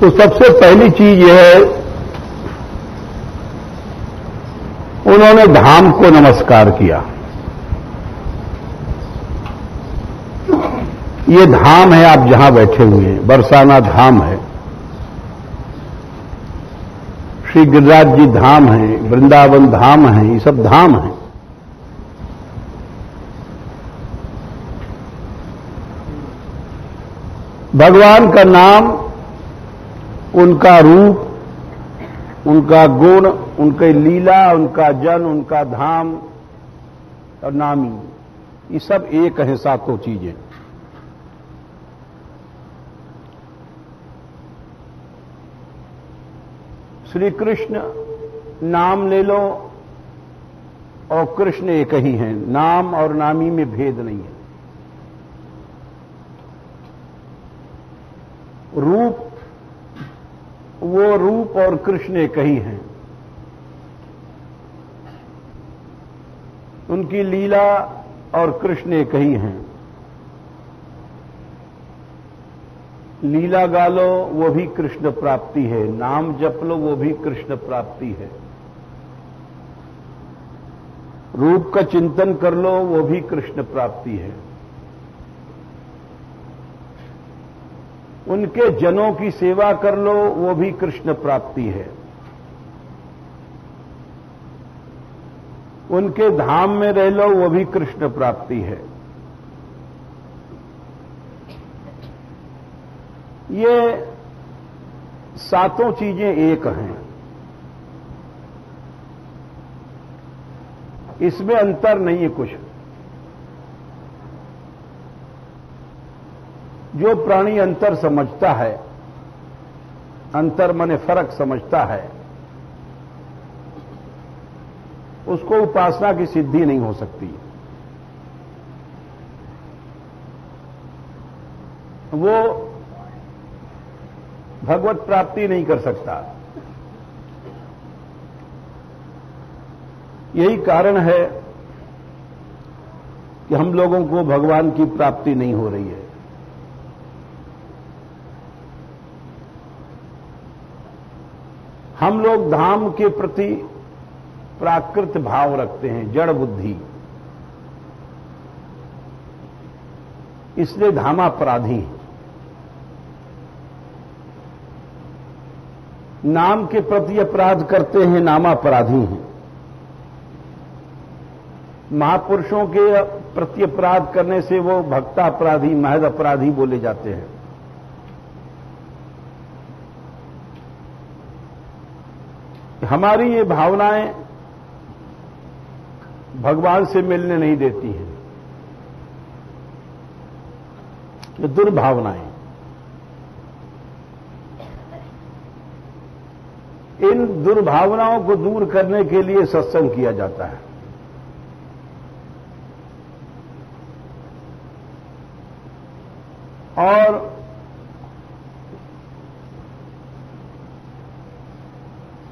तो सबसे पहली चीज यह है, उन्होंने धाम को नमस्कार किया। ये धाम है, आप जहां बैठे हुए हैं, बरसाना धाम है, श्री गिरिराज जी धाम है, वृंदावन धाम है, ये सब धाम है। भगवान का नाम, उनका रूप, उनका गुण, उनकी लीला, उनका जन, उनका धाम और नामी, ये सब एक है, सातों चीजें। श्री कृष्ण नाम ले लो और कृष्ण एक ही हैं, नाम और नामी में भेद नहीं है। रूप, वो रूप और कृष्ण एक ही हैं। उनकी लीला और कृष्ण एक ही हैं। लीला गा लो वो भी कृष्ण प्राप्ति है, नाम जप लो वो भी कृष्ण प्राप्ति है, रूप का चिंतन कर लो वो भी कृष्ण प्राप्ति है। उनके जनों की सेवा कर लो वो भी कृष्ण प्राप्ति है। उनके धाम में रह लो वो भी कृष्ण प्राप्ति है। ये सातों चीजें एक हैं, इसमें अंतर नहीं है कुछ। जो प्राणी अंतर समझता है, अंतर माने फर्क समझता है, उसको उपासना की सिद्धि नहीं हो सकती। वो भगवत प्राप्ति नहीं कर सकता। यही कारण है कि हम लोगों को भगवान की प्राप्ति नहीं हो रही है। हम लोग धाम के प्रति प्राकृत भाव रखते हैं, जड़ बुद्धि, इसलिए धामापराधी। नाम के प्रति अपराध करते हैं, नामापराधी हैं। महापुरुषों के प्रति अपराध करने से वो भक्तापराधी, महज अपराधी बोले जाते हैं। हमारी ये भावनाएं भगवान से मिलने नहीं देती हैं, ये दुर्भावनाएं। इन दुर्भावनाओं को दूर करने के लिए सत्संग किया जाता है। और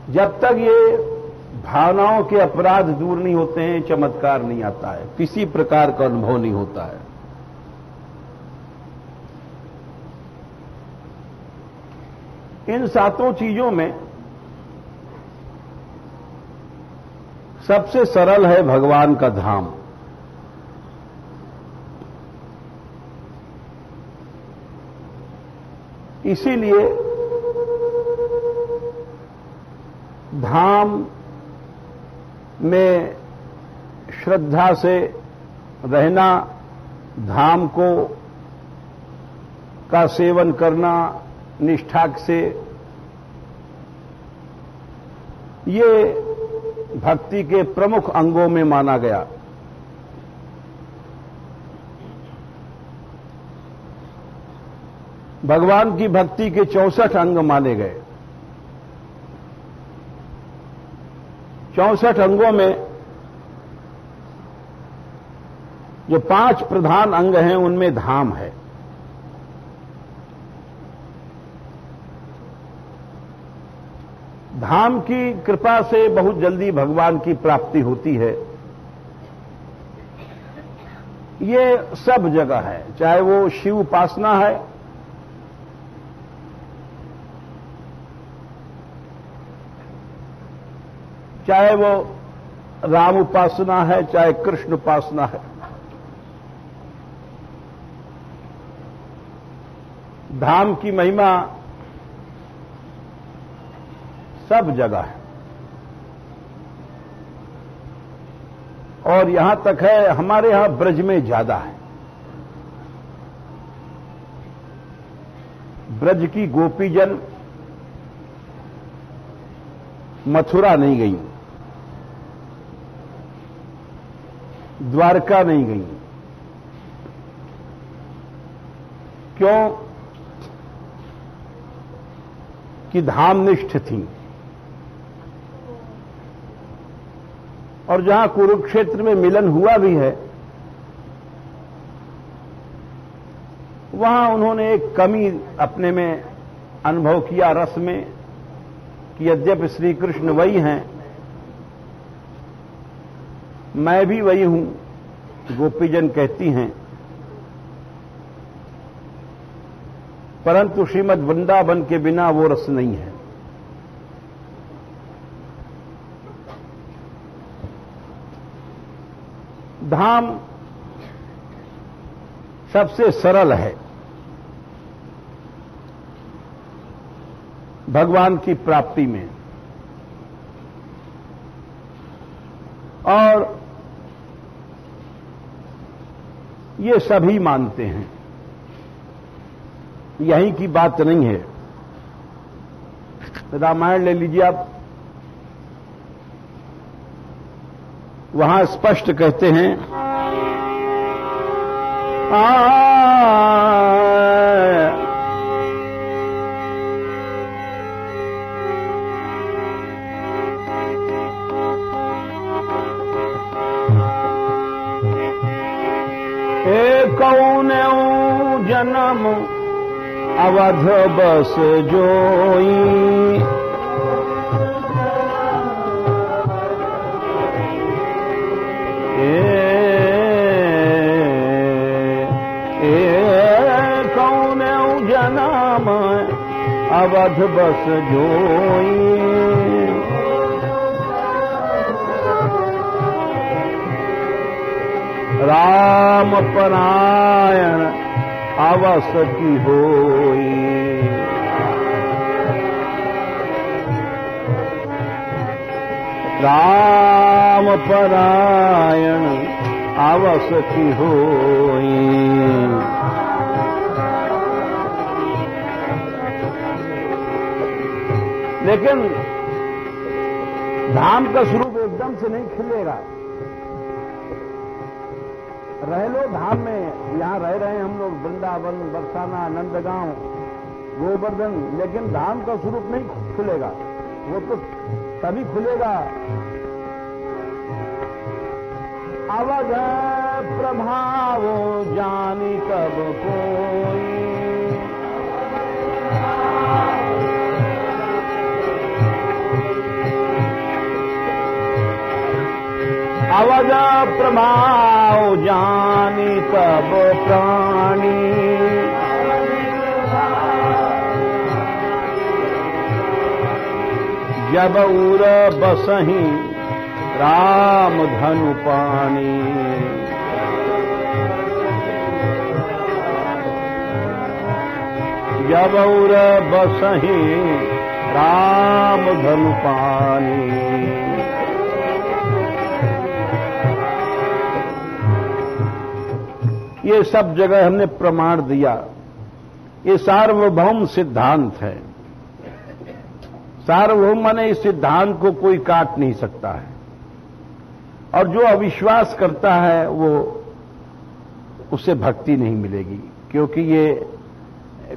जब तक ये भावनाओं के अपराध दूर नहीं होते हैं, चमत्कार नहीं आता है, किसी प्रकार का अनुभव नहीं होता है। इन सातों चीजों में सबसे सरल है भगवान का धाम। इसीलिए धाम में श्रद्धा से रहना, धाम को का सेवन करना निष्ठा से, ये भक्ति के प्रमुख अंगों में माना गया। भगवान की भक्ति के 64 अंग माने गए। 64 अंगों में जो 5 प्रधान अंग हैं उनमें धाम है। धाम की कृपा से बहुत जल्दी भगवान की प्राप्ति होती है। ये सब जगह है, चाहे वो शिव उपासना है, चाहे वो राम उपासना है, चाहे कृष्ण उपासना है। धाम की महिमा सब जगह है, और यहां तक है हमारे यहां ब्रज में ज्यादा है। ब्रज की गोपीजन मथुरा नहीं गई, द्वारका नहीं गई। क्यों? कि धामनिष्ठ थी। और जहां कुरुक्षेत्र में मिलन हुआ भी है, वहां उन्होंने एक कमी अपने में अनुभव किया रस में, कि यद्यपि श्री कृष्ण वही हैं, मैं भी वही हूं, गोपीजन कहती हैं, परंतु श्रीमद् वृंदावन के बिना वो रस नहीं है। धाम सबसे सरल है भगवान की प्राप्ति में, और ये सभी मानते हैं, यहीं की बात नहीं है। रामायण ले लीजिए आप, वहां स्पष्ट कहते हैं कौन जन्म अवध बस जोई, कौन जन्म अवध बस जोई, राम परायण अवस की होई, राम परायण अवस की होई। लेकिन धाम का स्वरूप एकदम से नहीं खिलेगा। रह लो धाम में, यहां रह रहे हैं हम लोग, वृंदावन, बरसाना, नंदगांव, गोवर्धन, लेकिन धाम का स्वरूप नहीं खुलेगा। वो तो तभी खुलेगा अवध प्रभाव जानी कब कोई, अवध प्रभाव जानी तब प्राणी, जब उर बसही राम धनु पानी, जब उर बसही राम धनु पानी। ये सब जगह हमने प्रमाण दिया। ये सार्वभौम सिद्धांत है। सार्वभौम माने इस सिद्धांत को कोई काट नहीं सकता है, और जो अविश्वास करता है वो उसे भक्ति नहीं मिलेगी, क्योंकि ये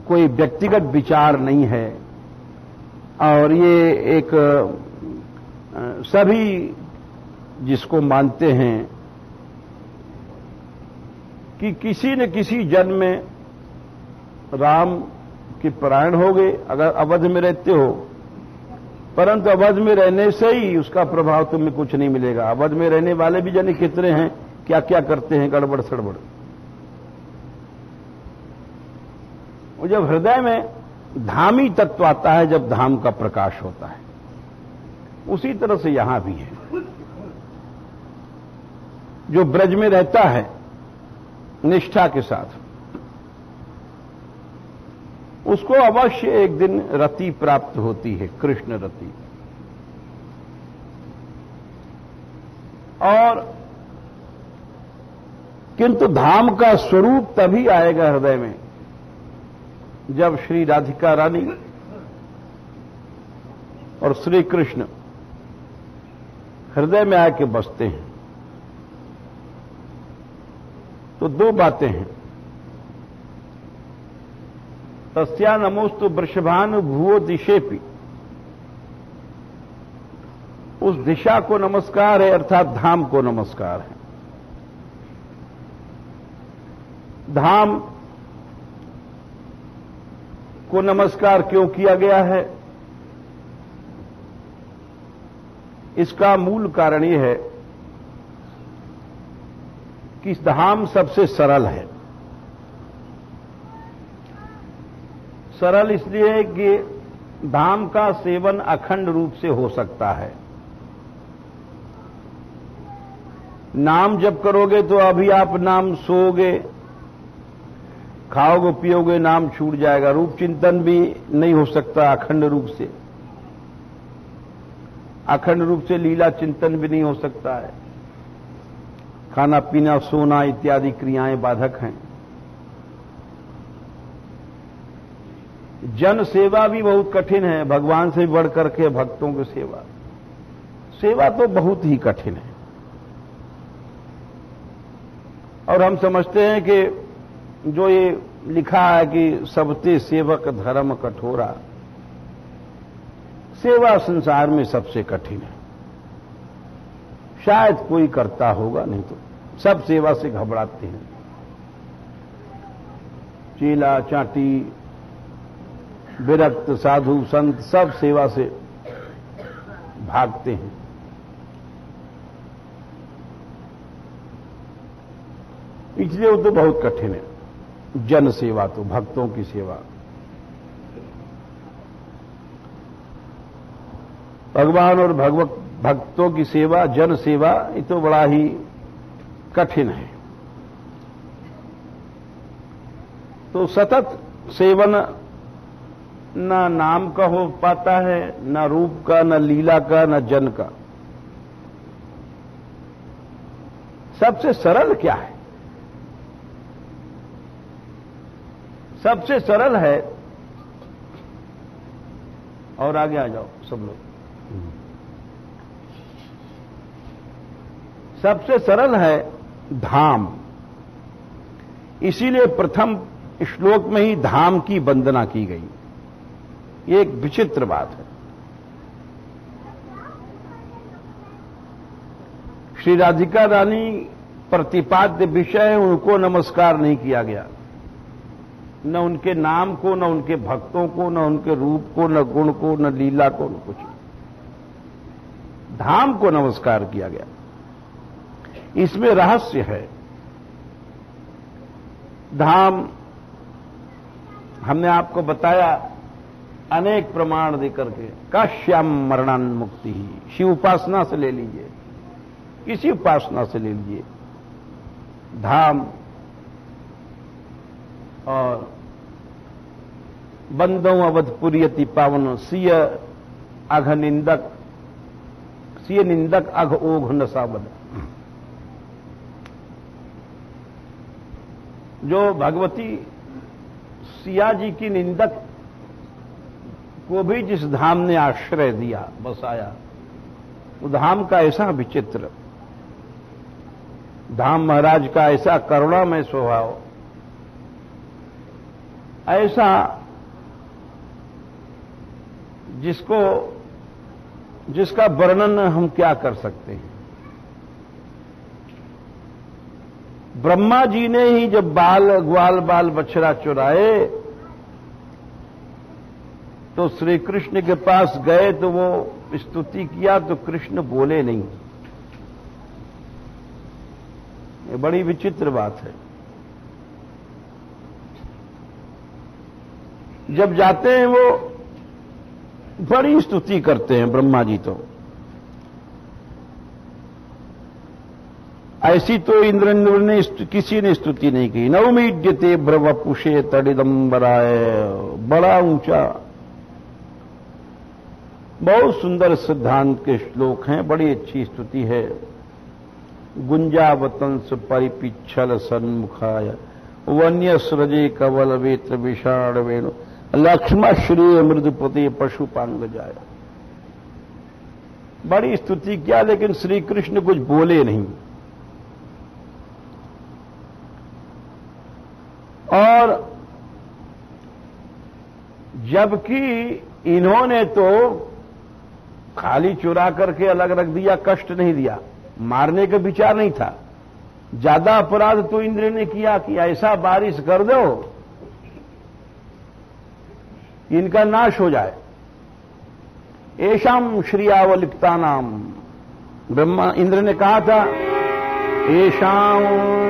कोई व्यक्तिगत विचार नहीं है, और ये एक सभी जिसको मानते हैं कि किसी न किसी जन्म में राम के परायण हो गए, अगर अवध में रहते हो, परंतु अवध में रहने से ही उसका प्रभाव तुम्हें कुछ नहीं मिलेगा। अवध में रहने वाले भी जाने कितने हैं, क्या क्या करते हैं, गड़बड़ सड़बड़। और जब हृदय में धामी तत्व आता है, जब धाम का प्रकाश होता है, उसी तरह से यहां भी है। जो ब्रज में रहता है निष्ठा के साथ, उसको अवश्य एक दिन रति प्राप्त होती है, कृष्ण रति। और किंतु धाम का स्वरूप तभी आएगा हृदय में जब श्री राधिका रानी और श्री कृष्ण हृदय में आके बसते हैं। तो दो बातें हैं। तस्या नमोस्तु वृषभानुभुवो दिशेपि, उस दिशा को नमस्कार है, अर्थात धाम को नमस्कार है। धाम को नमस्कार क्यों किया गया है? इसका मूल कारण यह है कि धाम सबसे सरल है। सरल इसलिए है कि धाम का सेवन अखंड रूप से हो सकता है। नाम जप करोगे तो अभी आप नाम सोओगे, खाओगे पियोगे, नाम छूट जाएगा। रूप चिंतन भी नहीं हो सकता अखंड रूप से। अखंड रूप से लीला चिंतन भी नहीं हो सकता है। खाना पीना सोना इत्यादि क्रियाएं बाधक हैं। जन सेवा भी बहुत कठिन है। भगवान से बढ़ करके भक्तों की सेवा, सेवा तो बहुत ही कठिन है। और हम समझते हैं कि जो ये लिखा है कि सबते सेवक धर्म कठोरा, सेवा संसार में सबसे कठिन है। शायद कोई करता होगा, नहीं तो सब सेवा से घबराते हैं। चेला चाटी विरक्त साधु संत सब सेवा से भागते हैं। इसलिए वो तो बहुत कठिन है। जन सेवा तो, भक्तों की सेवा, भगवान और भक्तों की सेवा, जन सेवा, ये तो बड़ा ही कठिन है। तो सतत सेवन न नाम का हो पाता है, न रूप का, न लीला का, न जन का। सबसे सरल क्या है? सबसे सरल है, और आगे आ जाओ सब लोग। सबसे सरल है धाम। इसीलिए प्रथम श्लोक में ही धाम की वंदना की गई। ये एक विचित्र बात है। श्री राधिका रानी प्रतिपाद्य विषय, उनको नमस्कार नहीं किया गया। न उनके नाम को, न उनके भक्तों को, न उनके रूप को, न गुण को, न लीला को, न कुछ। धाम को नमस्कार किया गया। इसमें रहस्य है। धाम हमने आपको बताया अनेक प्रमाण देकर के। काश्याम मरणान मुक्ति ही, शिव उपासना से ले लीजिए, किसी उपासना से ले लीजिए। धाम और बंदों अवधपुरियति पावन, सिय अघ निंदक, सिय निंदक अघ ओघ नसावद। जो भगवती सिया जी की निंदक को भी जिस धाम ने आश्रय दिया, बसाया, वो धाम का ऐसा विचित्र, धाम महाराज का ऐसा करुणामय स्वभाव, ऐसा जिसका वर्णन हम क्या कर सकते हैं। ब्रह्मा जी ने ही जब ग्वाल बाल बछड़ा चुराए तो श्री कृष्ण के पास गए तो वो स्तुति किया तो कृष्ण बोले नहीं। ये बड़ी विचित्र बात है। जब जाते हैं वो बड़ी स्तुति करते हैं ब्रह्मा जी तो, ऐसी तो इंद्र ने किसी ने स्तुति नहीं की। नवमीड्यते ब्रवपुषे तडिदंबराय, बड़ा ऊंचा, बहुत सुंदर सिद्धांत के श्लोक हैं, बड़ी अच्छी स्तुति है। गुंजावतंस परिपिच्छल सन्मुखाय वन्य सृजे कवल वेत्र विषाण वेणु लक्ष्मण श्री मृदुपति पशुपांग जाय। बड़ी स्तुति किया, लेकिन श्री कृष्ण कुछ बोले नहीं। और जबकि इन्होंने तो खाली चुरा करके अलग रख दिया, कष्ट नहीं दिया, मारने का विचार नहीं था। ज्यादा अपराध तो इंद्र ने किया कि ऐसा बारिश कर दो इनका नाश हो जाए। एषाम श्रियावलिप्ता नाम, ब्रह्मा इंद्र ने कहा था एषाम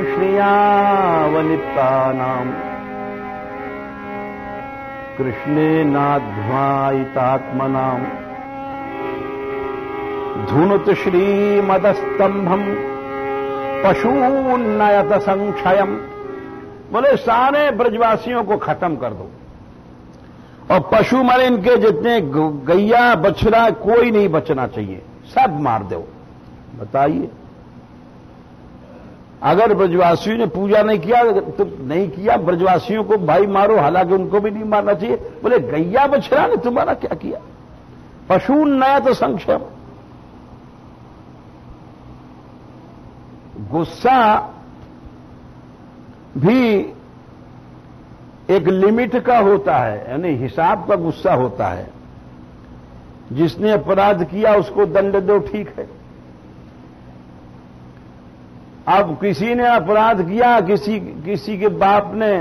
श्रियावलिप्ता नाम कृष्णे नाध्वायितात्मनाम धुनुत श्रीमदस्तंभम पशून्नयत संक्षयम। बोले सारे ब्रजवासियों को खत्म कर दो, और पशु मारे इनके जितने गैया बछड़ा कोई नहीं बचना चाहिए, सब मार दो। बताइए, अगर ब्रजवासियों ने पूजा नहीं किया तो नहीं किया, ब्रजवासियों को भाई मारो, हालांकि उनको भी नहीं मारना चाहिए। बोले गैया बछड़ा ने तुम्हारा क्या किया? पशून्नयत संक्षयम। गुस्सा भी एक लिमिट का होता है, यानी हिसाब का गुस्सा होता है। जिसने अपराध किया उसको दंड दो, ठीक है। अब किसी ने अपराध किया, किसी के बाप ने,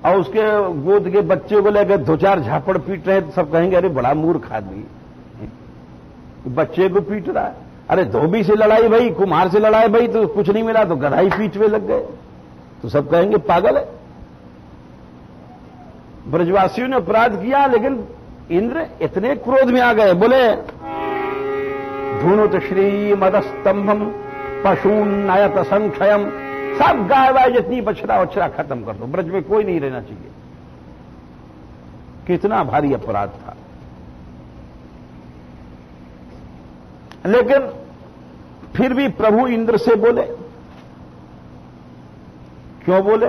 और उसके गोद के बच्चे को लेकर दो चार झापड़ पीट रहे, तो सब कहेंगे अरे बड़ा मूर्ख आदमी, बच्चे को पीट रहा है। अरे धोबी से लड़ाई भाई, कुम्हार से लड़ाई भाई, तो कुछ नहीं मिला तो गधाई पीटने लग गए, तो सब कहेंगे पागल है। ब्रजवासियों ने अपराध किया, लेकिन इंद्र इतने क्रोध में आ गए, बोले धुनुत श्रीमदस्तंभम पशून्नयत संक्षयम। सब गाय वाय जितनी बछड़ा वछड़ा खत्म कर दो, ब्रज में कोई नहीं रहना चाहिए। कितना भारी अपराध था। लेकिन फिर भी प्रभु इंद्र से बोले। क्यों बोले?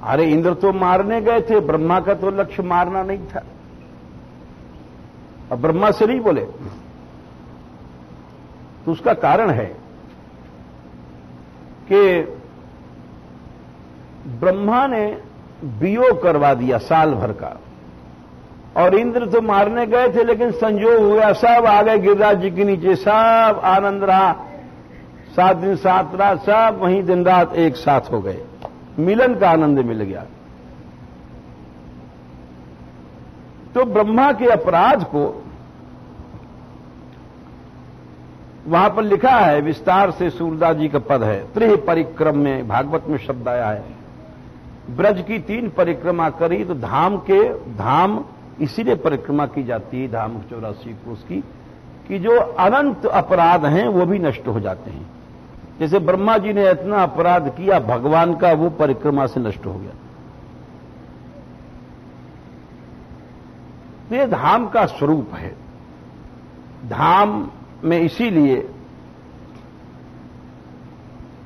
अरे इंद्र तो मारने गए थे, ब्रह्मा का तो लक्ष्य मारना नहीं था। अब ब्रह्मा से नहीं बोले, तो उसका कारण है कि ब्रह्मा ने वियोग करवा दिया साल भर का, और इंद्र तो मारने गए थे, लेकिन संजोग हुआ सब आ गए गिरिराज जी के नीचे, सब आनंद रहा, 7 दिन 7 रात सब वहीं दिन रात एक साथ हो गए, मिलन का आनंद मिल गया। तो ब्रह्मा के अपराध को वहां पर लिखा है विस्तार से, सूरदास जी का पद है, त्रिह परिक्रम में भागवत में शब्द आया है, ब्रज की 3 परिक्रमा करी। तो धाम इसीलिए परिक्रमा की जाती है, धाम 84 कोस की, कि जो अनंत अपराध हैं वो भी नष्ट हो जाते हैं। जैसे ब्रह्मा जी ने इतना अपराध किया भगवान का, वो परिक्रमा से नष्ट हो गया। तो ये धाम का स्वरूप है। धाम में इसीलिए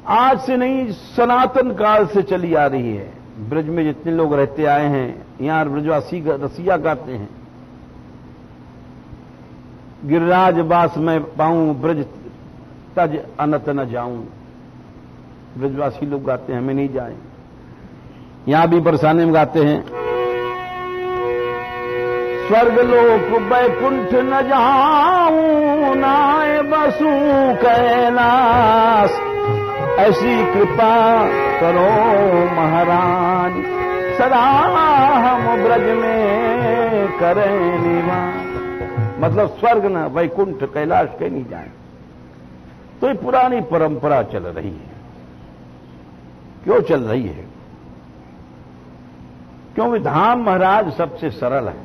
आज से नहीं, सनातन काल से चली आ रही है। ब्रज में जितने लोग रहते आए हैं, यहां ब्रजवासी रसिया गाते हैं, गिरिराज बास में पाऊं ब्रज तज अनत न जाऊं। ब्रजवासी लोग गाते हैं, हमें नहीं जाए। यहां भी बरसाने में गाते हैं, स्वर्ग लोक बैकुंठ न जाऊं, नाय बसू कैलाश, ऐसी कृपा करो महारानी, सदा हम ब्रज में करें निवास। मतलब स्वर्ग न वैकुंठ कैलाश के नहीं जाए। तो ये पुरानी परंपरा चल रही है। क्यों चल रही है? क्योंकि धाम महाराज सबसे सरल है।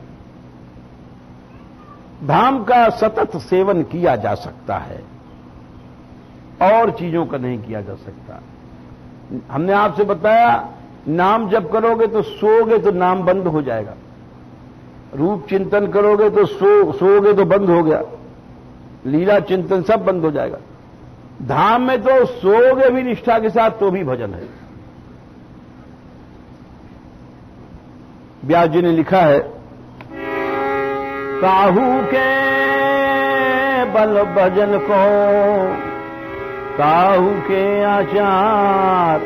धाम का सतत सेवन किया जा सकता है। और चीजों का नहीं किया जा सकता। हमने आपसे बताया नाम जप करोगे तो सोओगे तो नाम बंद हो जाएगा, रूप चिंतन करोगे तो सोओगे तो बंद हो गया, लीला चिंतन सब बंद हो जाएगा। धाम में तो सोओगे भी निष्ठा के साथ तो भी भजन है। व्यास जी ने लिखा है, काहू के बल भजन को काहू के आचार,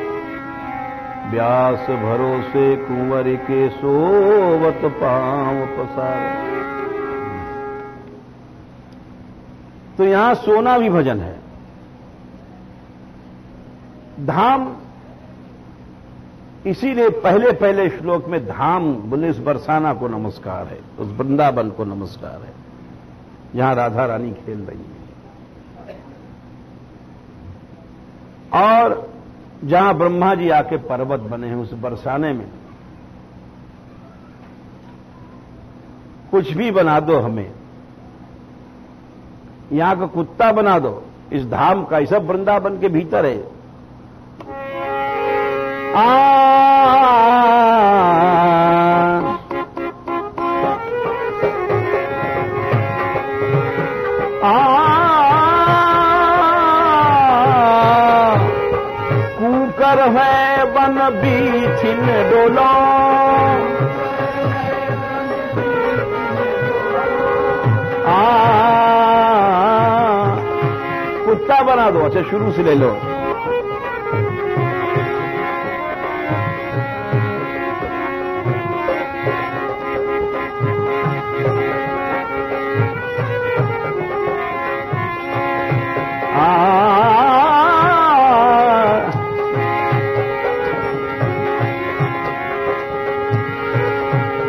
व्यास भरोसे कुंवर के सोवत पांव पसार। तो यहां सोना भी भजन है। धाम, इसीलिए पहले पहले श्लोक में धाम बोले उस बरसाना को नमस्कार है, उस वृंदावन को नमस्कार है जहां राधा रानी खेल रही है, और जहां ब्रह्मा जी आके पर्वत बने हैं उस बरसाने में। कुछ भी बना दो हमें, यहां का कुत्ता बना दो, इस धाम का, ये सब वृंदावन के भीतर है। कूकर है बन बीथिन डोलो, कुत्ता बना दो। अच्छा शुरू से ले लो।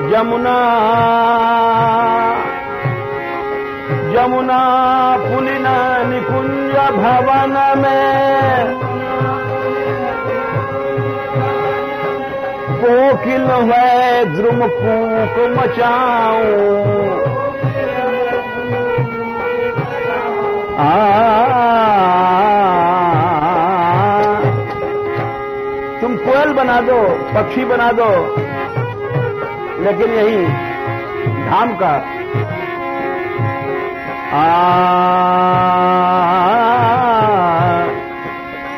यमुना यमुना पुलिन निकुंज भवन में, कोकिल है द्रुम कूक मचाऊं, तुम कोयल बना दो, पक्षी बना दो, लेकिन यही धाम का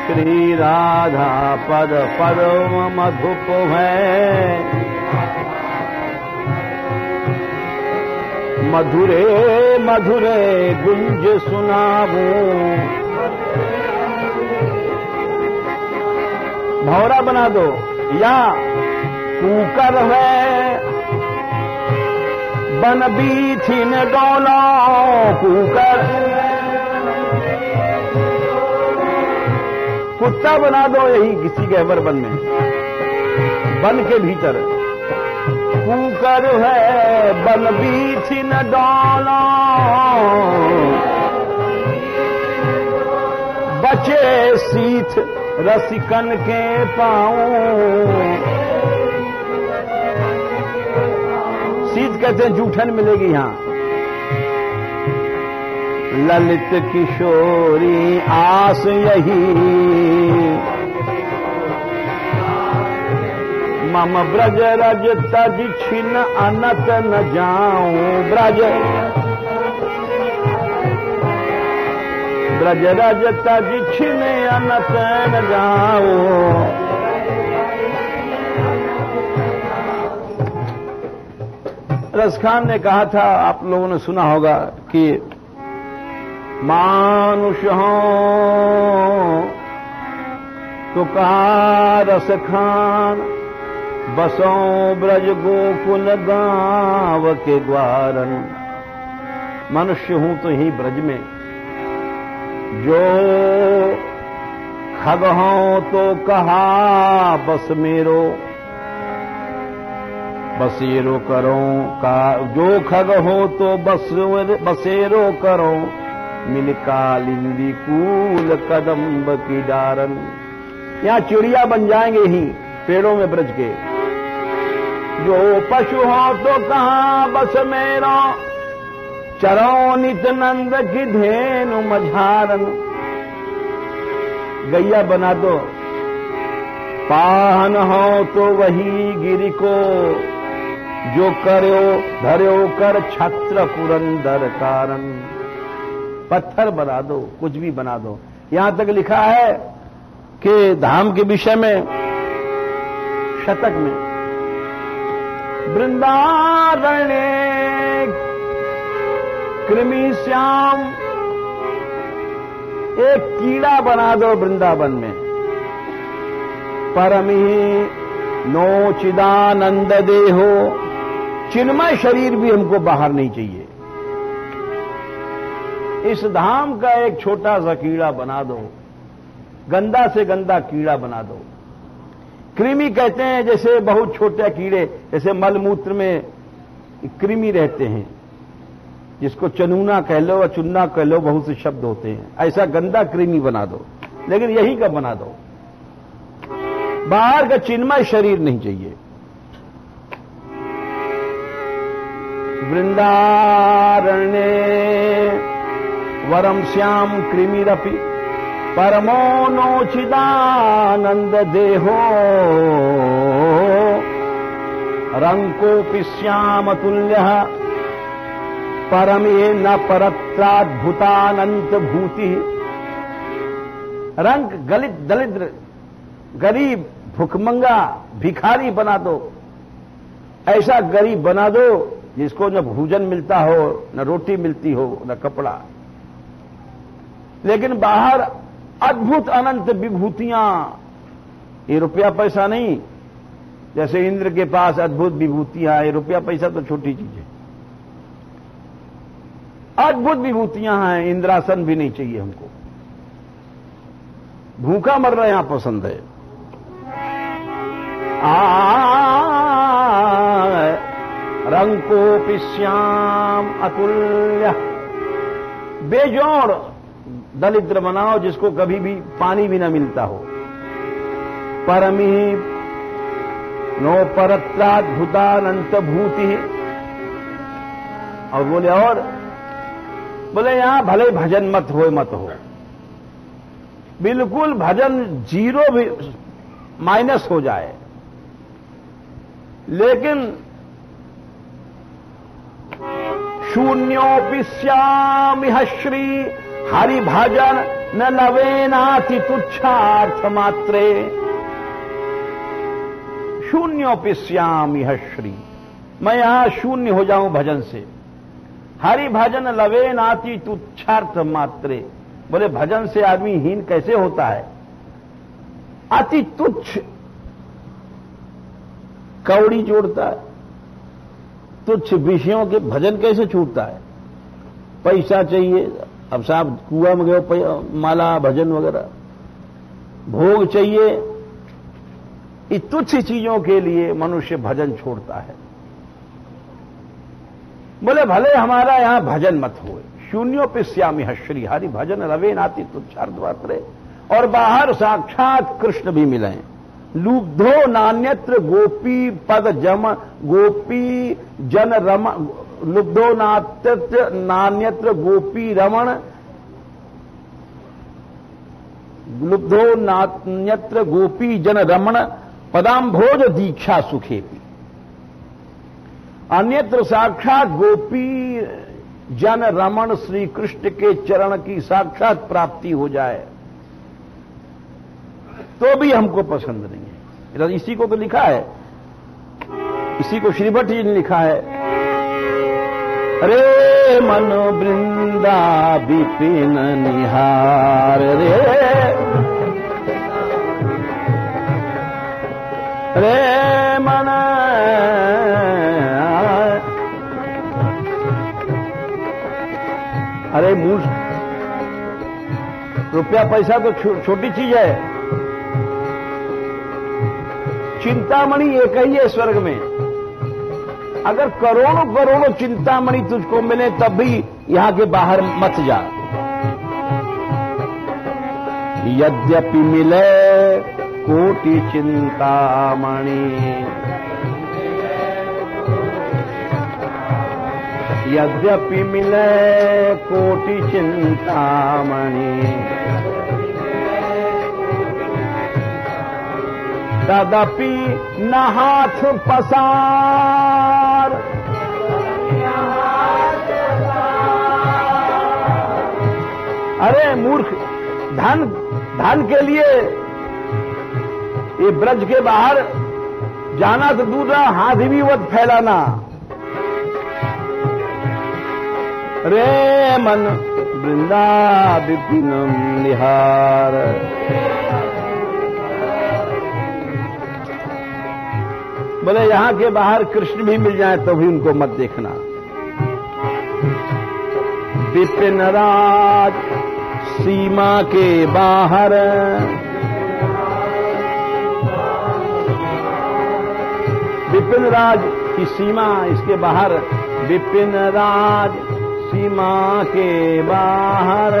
श्री राधा पद परम मधुप है, मधुरे मधुरे गुंज सुनाऊं। भौरा बना दो, या कूकर है बन बीथिन डोलो, कूकर। कुत्ता बना दो यही किसी गहवर वन में, वन के भीतर। कूकर है बन बीथिन डोलो, बचे सीथ रसिकन के पाऊं। सीध कहते हैं जूठन मिलेगी यहां। ललित किशोरी आस यही, मम ब्रज रज तज छिन अनत न जाऊं। ब्रज ब्रज रज तज छिन अनत न जाऊं। रसखान ने कहा था, आप लोगों ने सुना होगा कि मानुष हो तो कहा रसखान, बसो ब्रज गोकुल गांव के द्वारन। मनुष्य हूं तो ही ब्रज में, जो खग हो तो कहा बस मेरो, बसेरो करो का। जो खग हो तो बसेरो करो, मिल कालिंदी कूल कदम्ब की डारन। यहां चिड़िया बन जाएंगे ही पेड़ों में ब्रज के। जो पशु हो तो कहां बस मेरो, चरो नित नंद की धेनु मझारन। गैया बना दो। पाहन हो तो वही गिरि को, जो करो धर्यो कर छत्र पुरंदर कारण। पत्थर बना दो, कुछ भी बना दो। यहां तक लिखा है कि धाम के विषय में शतक में, वृंदारण्य कृमि श्याम, एक कीड़ा बना दो वृंदावन में। परमी नो चिदानंद देहो, चिन्मय शरीर भी हमको बाहर नहीं चाहिए। इस धाम का एक छोटा सा कीड़ा बना दो, गंदा से गंदा कीड़ा बना दो। कृमि कहते हैं जैसे बहुत छोटे कीड़े, जैसे मलमूत्र में कृमि रहते हैं, जिसको चनूना कह लो या चुन्ना कह लो, बहुत से शब्द होते हैं। ऐसा गंदा कृमि बना दो, लेकिन यही का बना दो। बाहर का चिन्मय शरीर नहीं चाहिए। वृंदारण्य वरम श्याम कृमिरपि परमो नोचिदानंद देहो, रंकोपि श्याम तुल्य परमे न परत्राद्भुतानंत भूति। रंग दलिद्र गरीब भुखमंगा भिखारी बना दो। ऐसा गरीब बना दो जिसको न भोजन मिलता हो, न रोटी मिलती हो, न कपड़ा, लेकिन बाहर अद्भुत अनंत विभूतियां। ये रुपया पैसा नहीं, जैसे इंद्र के पास अद्भुत विभूतियां, ये रुपया पैसा तो छोटी चीज है। अद्भुत विभूतियां हैं, इंद्रासन भी नहीं चाहिए हमको। भूखा मर रहा यहां पसंद है। रंकोपि श्याम अतुल्य, बेजोड़ दलिद्र बनाओ जिसको कभी भी पानी भी न मिलता हो। परमी नो परत्राद्भुतानंत भूति। और बोले यहां भले भजन मत हो, बिल्कुल भजन जीरो भी माइनस हो जाए, लेकिन शून्योपि श्यामिह श्री हरि भजन न लवेनाति तुच्छार्थ मात्रे। शून्योपि श्यामिह श्री, मैं यहां शून्य हो जाऊं भजन से। हरि भजन लवेनाति तुच्छार्थ मात्रे। बोले भजन से आदमी हीन कैसे होता है? अति तुच्छ कौड़ी जोड़ता है, तुच्छ विषयों के भजन कैसे छूटता है? पैसा चाहिए, अब साहब कुआं में गए, माला भजन वगैरह, भोग चाहिए, इस तुच्छ चीजों के लिए मनुष्य भजन छोड़ता है। बोले भले हमारा यहां भजन मत हो, शून्योपि श्यामिह श्री हरि भजन रवे नाति तुच्छार्थ मात्रे। और बाहर साक्षात कृष्ण भी मिले। लुब्धो नान्यत्र गोपी पद जम गोपी जन रम, लुब्धो नान्यत्र गोपी रमण, लुब्धो नान्यत्र गोपी जन रमण पदाम्भोज दीक्षा सुखेपि। अन्यत्र साक्षात गोपी जन रमण श्री कृष्ण के चरण की साक्षात प्राप्ति हो जाए तो भी हमको पसंद नहीं है। इसी को तो लिखा है, इसी को श्री भट्ट जी ने लिखा है। रे मन वृंदा विपिन निहार रे मन, अरे मूल रुपया पैसा तो छोटी चीज है। चिंतामणि एक ही है स्वर्ग में। अगर करोड़ों करोड़ों चिंतामणि तुझको मिले तब भी यहां के बाहर मत जा। यद्यपि मिले कोटि चिंतामणि, यद्यपि मिले कोटि चिंतामणि, तदपि न हाथ पसार। अरे मूर्ख, धन के लिए ये ब्रज के बाहर जाना तो दूर रहा, हाथ भी मत फैलाना। रे मन वृंदा विपिन निहार। बोले यहां के बाहर कृष्ण भी मिल जाए तो भी उनको मत देखना। विपिन राज सीमा के बाहर, विपिन राज की सीमा, इसके बाहर विपिन राज सीमा के बाहर।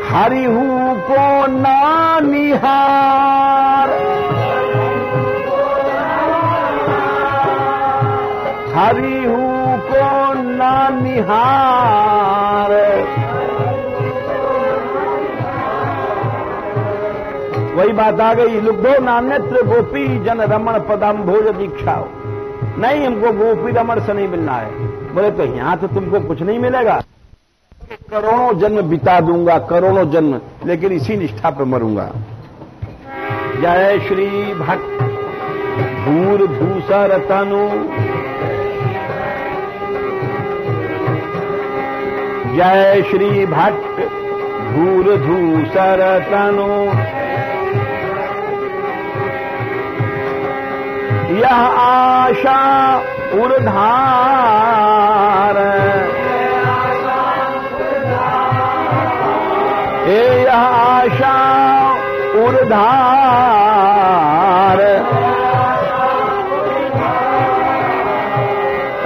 हरिहु को ना निहार, हरिहु को ना निहार। वही बात आ गई, लुब्धो नान्यत्र गोपी जन रमण पदम भोज दीक्षा। नहीं, हमको गोपी रमण से नहीं मिलना है। बोले तो यहां तो तुमको कुछ नहीं मिलेगा, करोड़ों जन्म बिता दूंगा, करोड़ों जन्म, लेकिन इसी निष्ठा पर मरूंगा। जय श्री भक्त भूर भूसर तनु, जय श्री भक्त भूर धूसर तनु। यह आशा उर्धार, यह आशा उर्धार।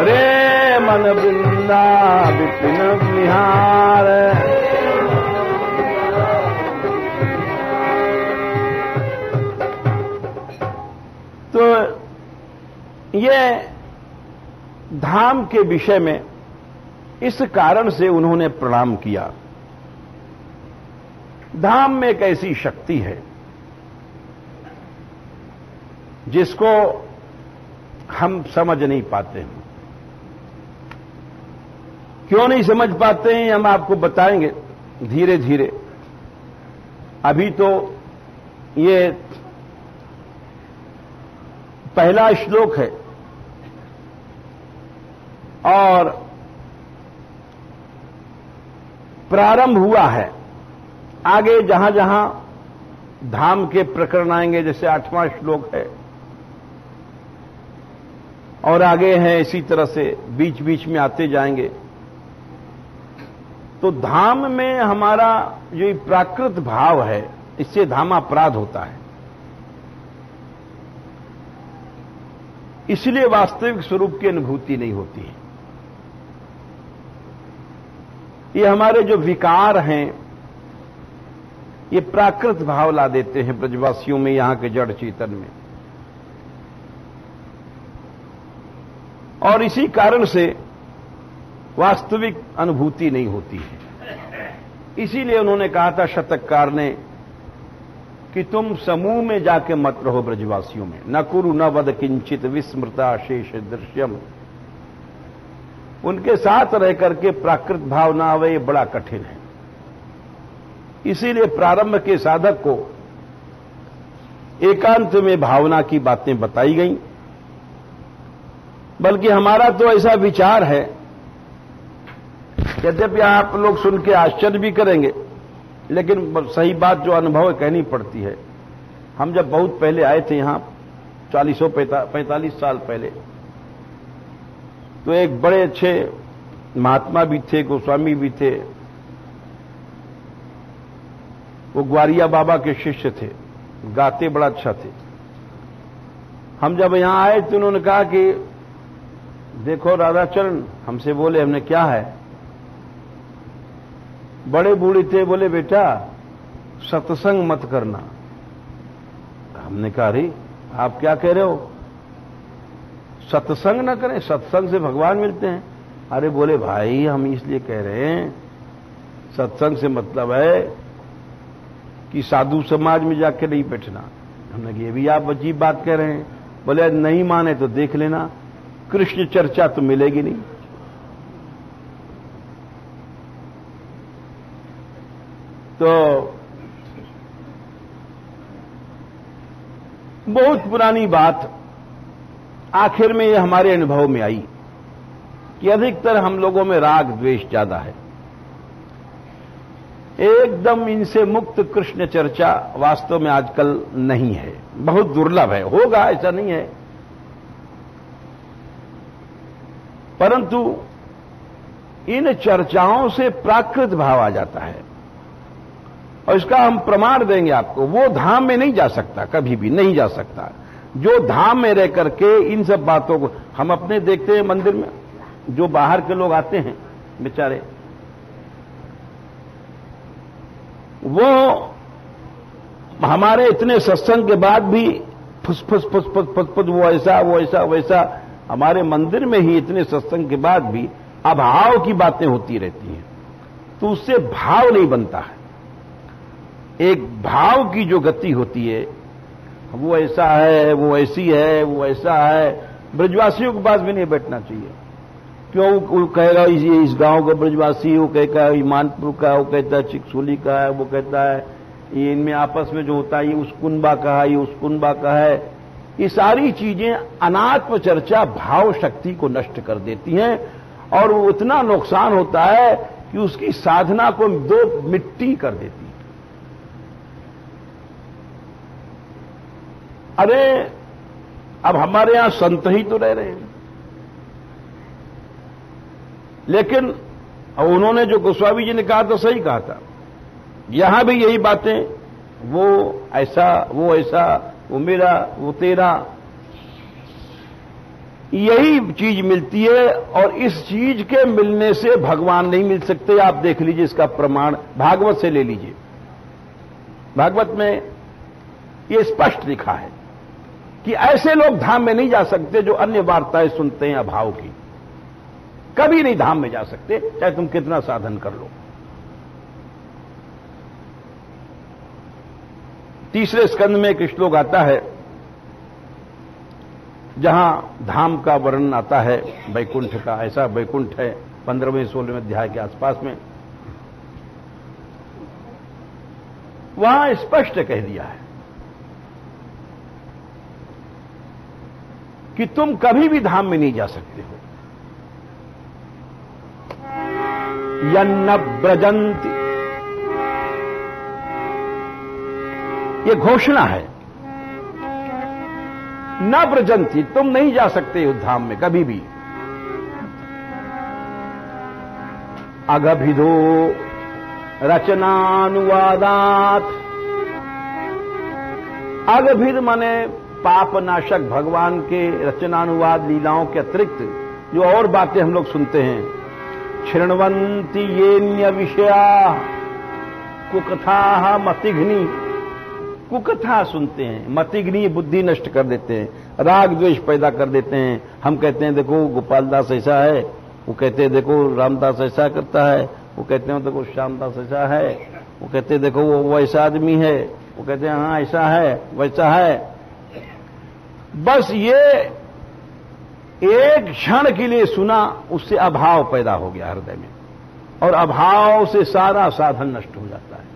रे मन वृंदा विपिन निहार। तो ये धाम के विषय में इस कारण से उन्होंने प्रणाम किया। धाम में एक ऐसी शक्ति है जिसको हम समझ नहीं पाते हैं। क्यों नहीं समझ पाते हैं, हम आपको बताएंगे धीरे धीरे। अभी तो ये पहला श्लोक है और प्रारंभ हुआ है। आगे जहां जहां धाम के प्रकरण आएंगे, जैसे 8वां श्लोक है और आगे हैं, इसी तरह से बीच बीच में आते जाएंगे। तो धाम में हमारा जो प्राकृत भाव है, इससे धामापराध होता है। इसलिए वास्तविक स्वरूप की अनुभूति नहीं होती है। ये हमारे जो विकार हैं, ये प्राकृत भाव ला देते हैं ब्रजवासियों में, यहां के जड़ चेतन में। और इसी कारण से वास्तविक अनुभूति नहीं होती है। इसीलिए उन्होंने कहा था शतककार ने कि तुम समूह में जाके मत रहो ब्रजवासियों में। न कुरु न वद किंचित विस्मृता शेष दृश्यम। उनके साथ रह करके प्राकृत भाव ना आवे, ये बड़ा कठिन है। इसीलिए प्रारंभ के साधक को एकांत में भावना की बातें बताई गई। बल्कि हमारा तो ऐसा विचार है, यद्यपि आप लोग सुन के आश्चर्य भी करेंगे, लेकिन सही बात जो अनुभव कहनी पड़ती है। हम जब बहुत पहले आए थे यहां, 45 साल पहले, तो एक बड़े अच्छे महात्मा भी थे, गोस्वामी भी थे। वो ग्वारिया बाबा के शिष्य थे, गाते बड़ा अच्छा थे। हम जब यहां आए तो उन्होंने कहा कि देखो राधाचरण, हमसे बोले, हमने क्या है? बड़े बूढ़े थे, बोले बेटा सत्संग मत करना। हमने कहा अरे आप क्या कह रहे हो, सत्संग न करें? सत्संग से भगवान मिलते हैं। अरे बोले भाई हम इसलिए कह रहे हैं, सत्संग से मतलब है कि साधु समाज में जाके नहीं बैठना। हमने कहा ये भी आप अजीब बात कह रहे हैं। बोले नहीं माने तो देख लेना, कृष्ण चर्चा तो मिलेगी नहीं। तो बहुत पुरानी बात आखिर में ये हमारे अनुभव में आई कि अधिकतर हम लोगों में राग द्वेष ज्यादा है। एकदम इनसे मुक्त कृष्ण चर्चा वास्तव में आजकल नहीं है, बहुत दुर्लभ है। होगा ऐसा नहीं है, परंतु इन चर्चाओं से प्राकृत भाव आ जाता है और इसका हम प्रमाण देंगे आपको। वो धाम में नहीं जा सकता, कभी भी नहीं जा सकता जो धाम में रह करके इन सब बातों को। हम अपने देखते हैं मंदिर में जो बाहर के लोग आते हैं बेचारे, वो हमारे इतने सत्संग के बाद भी फुसफुस फुसफुस फुसफुस वो ऐसा वो ऐसा वैसा। हमारे मंदिर में ही इतने सत्संग के बाद भी अभाव की बातें होती रहती हैं, तो उससे भाव नहीं बनता है। एक भाव की जो गति होती है, वो ऐसा है, वो ऐसी है, वो ऐसा है। ब्रजवासियों के पास भी नहीं बैठना चाहिए। क्यों? वो कहेगा ये इस गांव का ब्रजवासी, वो कहता है ईमानपुर का, वो कहता है चिकसोली का है, वो कहता है ये इनमें आपस में जो होता है ये उस कुनबा का है, ये उस कुनबा का है। ये सारी चीजें अनात्म चर्चा भाव शक्ति को नष्ट कर देती हैं और वो इतना नुकसान होता है कि उसकी साधना को दो मिट्टी कर देती है। अरे अब हमारे यहां संत ही तो रह रहे हैं, लेकिन उन्होंने जो गोस्वामी जी ने कहा था सही कहा था। यहां भी यही बातें, वो ऐसा वो ऐसा, वो मेरा वो तेरा, यही चीज मिलती है। और इस चीज के मिलने से भगवान नहीं मिल सकते। आप देख लीजिए, इसका प्रमाण भागवत से ले लीजिए। भागवत में ये स्पष्ट लिखा है कि ऐसे लोग धाम में नहीं जा सकते जो अन्य वार्ताएं सुनते हैं अभाव की। कभी नहीं धाम में जा सकते, चाहे तुम कितना साधन कर लो। तीसरे स्कंद में एक श्लोक आता है जहां धाम का वर्णन आता है वैकुंठ का। ऐसा वैकुंठ है 15वें 16वें अध्याय के आसपास में। वहां स्पष्ट कह दिया है कि तुम कभी भी धाम में नहीं जा सकते हो। यन्न ब्रजंती, ये घोषणा है। न ब्रजंती, तुम नहीं जा सकते हो धाम में कभी भी। अगभिदो रचनानुवादात, अगभिद माने पापनाशक भगवान के रचनानुवाद लीलाओं के अतिरिक्त जो और बातें हम लोग सुनते हैं। शृण्वन्ति येन्य विषया कुकथा मतिघ्नि, कुकथा सुनते हैं। मतिघ्नि बुद्धि नष्ट कर देते हैं, राग द्वेष पैदा कर देते हैं। हम कहते हैं देखो गोपालदास ऐसा है, वो कहते हैं देखो रामदास ऐसा करता है, वो कहते हैं देखो श्यामदास ऐसा है, वो कहते हैं देखो वो ऐसा आदमी है, वो कहते हैं हाँ ऐसा है वैसा है। बस ये एक क्षण के लिए सुना, उससे अभाव पैदा हो गया हृदय में, और अभाव से सारा साधन नष्ट हो जाता है।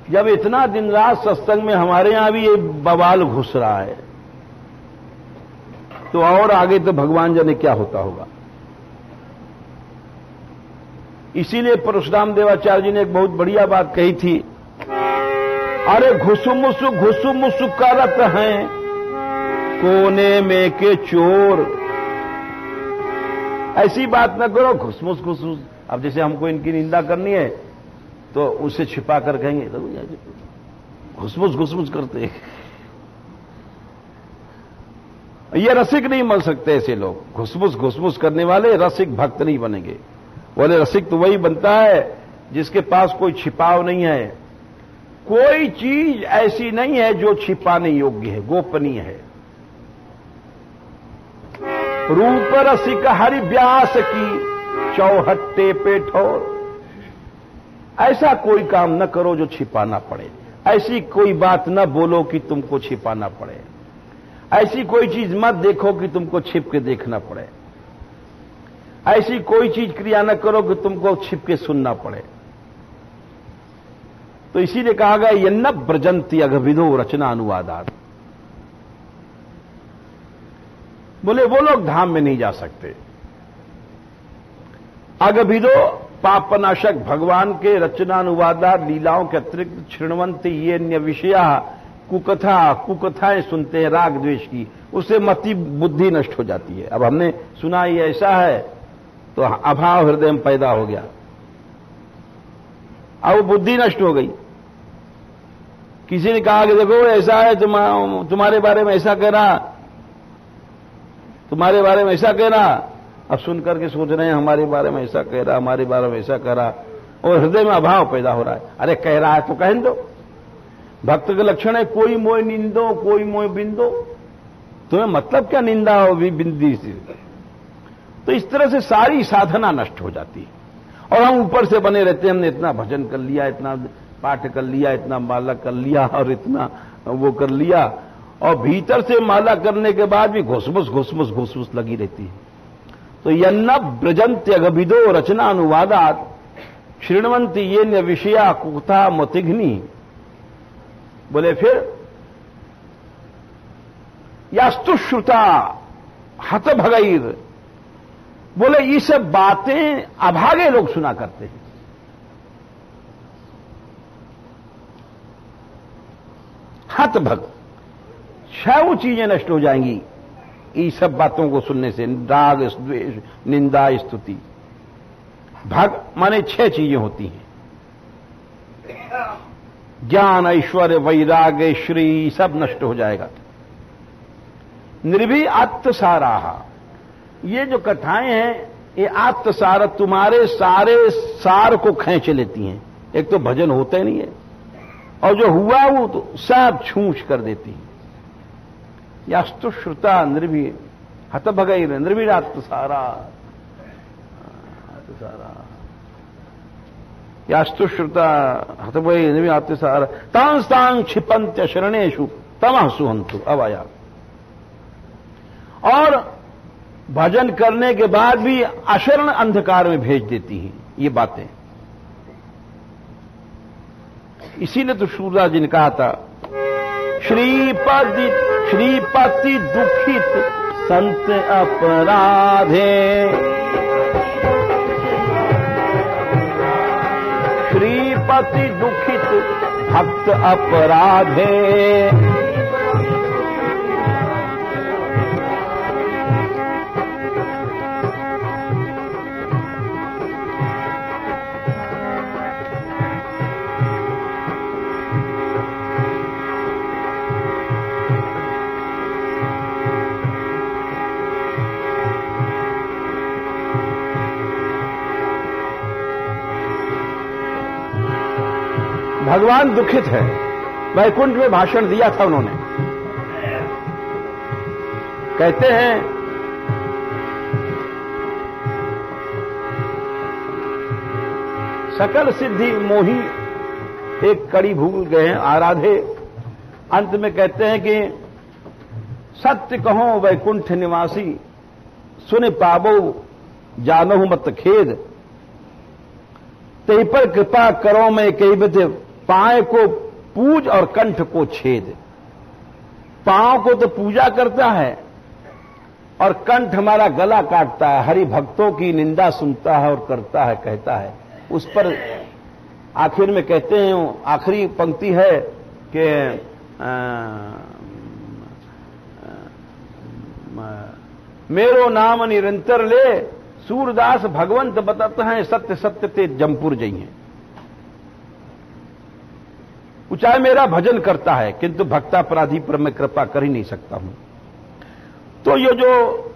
जब इतना दिन रात सत्संग में हमारे यहां भी ये बवाल घुस रहा है, तो और आगे तो भगवान जाने क्या होता होगा। इसीलिए परशुराम देवाचार्य जी ने एक बहुत बढ़िया बात कही थी, अरे घुसुमुसु करत हैं कोने में के चोर। ऐसी बात न करो घुसमुस घुसमुस। अब जैसे हमको इनकी निंदा करनी है तो उसे छिपा कर कहेंगे तो घुसमुस घुसमुस करते। ये रसिक नहीं बन सकते ऐसे लोग। घुसमुस घुसमुस करने वाले रसिक भक्त नहीं बनेंगे। बोले रसिक तो वही बनता है जिसके पास कोई छिपाव नहीं है। कोई चीज ऐसी नहीं है जो छिपाने योग्य है, गोपनीय है। रूप रसिक हरि व्यास की चौहट्टे पे ठोर। ऐसा कोई काम न करो जो छिपाना पड़े, ऐसी कोई बात न बोलो कि तुमको छिपाना पड़े, ऐसी कोई चीज मत देखो कि तुमको छिप के देखना पड़े, ऐसी कोई चीज क्रिया न करो कि तुमको छिप के सुनना पड़े। तो इसीलिए कहा गया यन्न ब्रजंती अगविदो रचना अनुवादात। बोले वो लोग धाम में नहीं जा सकते। अगविदो पापनाशक भगवान के रचनानुवादात लीलाओं के अतिरिक्त क्षृण्वंती ये अन्य विषया कुकथाएं सुनते हैं राग द्वेष की, उससे मति बुद्धि नष्ट हो जाती है। अब हमने सुना ये ऐसा है तो अभाव हृदय में पैदा हो गया, अब बुद्धि नष्ट हो गई। किसी ने कहा कि देखो ऐसा है, तुम्हारे बारे में ऐसा कहना, तुम्हारे बारे में ऐसा कहना, अब सुन करके सोच रहे हैं हमारे बारे में ऐसा कह रहा, हमारे बारे में ऐसा कह रहा, और हृदय में अभाव पैदा हो रहा है। अरे कह रहा है तो कहने दो। भक्त का लक्षण है कोई मोय निंदो कोई मोय बिंदो। तुम्हें मतलब क्या निंदा हो भी बिंदी से? तो इस तरह से सारी साधना नष्ट हो जाती है और हम ऊपर से बने रहते हैं, हमने इतना भजन कर लिया, इतना पाठ कर लिया, इतना माला कर लिया और इतना वो कर लिया, और भीतर से माला करने के बाद भी घुसमुस लगी रहती है। तो यन्न ब्रजंत्य अगभिदो रचना अनुवादात शृण्वंती ये न विषया कुथा मतिघ्नि। बोले फिर यास्तु श्रुता हतभगैर। बोले ये सब बातें अभागे लोग सुना करते हैं। हतभग छह चीजें नष्ट हो जाएंगी ये सब बातों को सुनने से, राग द्वेष निंदा स्तुति। भग माने 6 चीजें होती हैं, ज्ञान ऐश्वर्य वैराग्य श्री सब नष्ट हो जाएगा। निर्भी आत्मसारा, ये जो कथाएं हैं ये आत्मसार तुम्हारे सारे सार को खींच लेती हैं। एक तो भजन होता ही नहीं है और जो हुआ वो तो सब छूछ कर देती है। यास्तु श्रुता निर्भी हतभगैर निर्भीर आत्मसारा यास्तु श्रुता हतभगैर निर्भीर आत्मसारा तांस्तांग क्षिपंत्य शरणेषु तमः सुहंतु। अब आया और भजन करने के बाद भी अशरण अंधकार में भेज देती हैं ये बातें। इसीलिए तो सूरदास जी ने कहा था श्रीपति दुखित संत अपराधे, श्रीपति दुखित भक्त अपराधे। भगवान दुखित है। वैकुंठ में भाषण दिया था उन्होंने, कहते हैं सकल सिद्धि मोही एक कड़ी भूल गए हैं आराधे। अंत में कहते हैं कि सत्य कहो वैकुंठ निवासी, सुन पाबो जानहु मत खेद। ते पर कृपा करो मैं कई बते, पाए को पूज और कंठ को छेद। पांव को तो पूजा करता है और कंठ हमारा गला काटता है, हरि भक्तों की निंदा सुनता है और करता है, कहता है। उस पर आखिर में कहते हैं, आखिरी पंक्ति है कि मेरो नाम निरंतर ले, सूरदास भगवंत बताते हैं सत्य सत्य ते जमपुर जइए। चाहे मेरा भजन करता है किंतु भक्तापराधी पर मैं कृपा कर ही नहीं सकता हूं। तो ये जो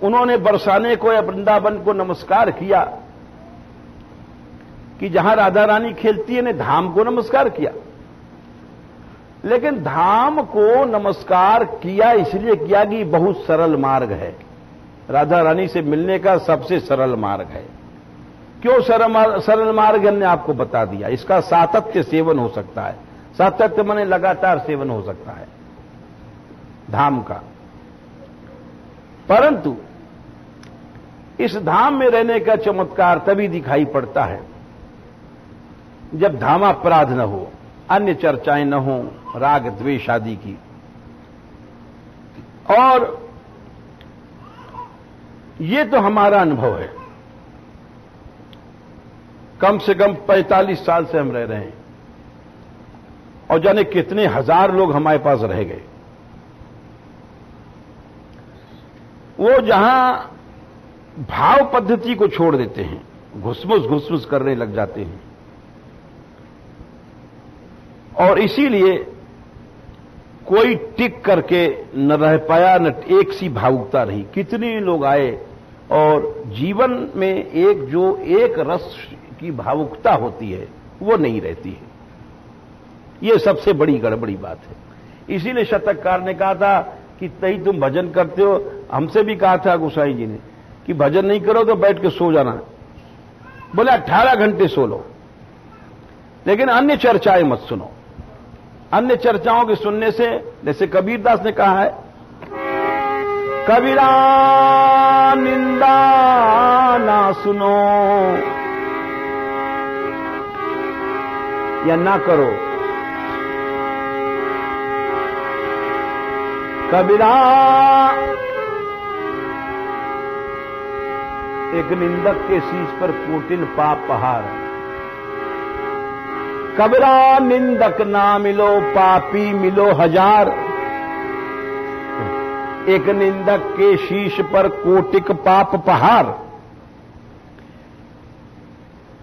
उन्होंने बरसाने को या वृंदावन को नमस्कार किया कि जहां राधा रानी खेलती है, ने धाम को नमस्कार किया। लेकिन धाम को नमस्कार किया इसलिए किया कि बहुत सरल मार्ग है, राधा रानी से मिलने का सबसे सरल मार्ग है। क्यों सरल मार्ग हमने आपको बता दिया। इसका सातत्य सेवन हो सकता है। सातत्य माने लगातार सेवन हो सकता है धाम का, परंतु इस धाम में रहने का चमत्कार तभी दिखाई पड़ता है जब धामापराध न हो, अन्य चर्चाएं न हो, राग द्वेष आदि की। और ये तो हमारा अनुभव है। कम से कम 45 साल से हम रह रहे हैं और जाने कितने हजार लोग हमारे पास रह गए। वो जहां भाव पद्धति को छोड़ देते हैं, घुसमुस करने लग जाते हैं, और इसीलिए कोई टिक करके न रह पाया, न एक सी भावुकता रही। कितने लोग आए और जीवन में एक रस की भावुकता होती है वो नहीं रहती है। ये सबसे बड़ी गड़बड़ी बात है। इसीलिए शतककार ने कहा था कि तई तुम भजन करते हो। हमसे भी कहा था गोसाई जी ने कि भजन नहीं करो तो बैठ के सो जाना। बोले 18 घंटे सो लो, लेकिन अन्य चर्चाएं मत सुनो। अन्य चर्चाओं के सुनने से, जैसे कबीरदास ने कहा है, कबीरा निंदा ना सुनो या ना करो। कबीरा एक निंदक के शीश पर कोटिन पाप पहाड़। कबीरा निंदक ना मिलो, पापी मिलो हजार। एक निंदक के शीश पर कोटिक पाप पहाड़।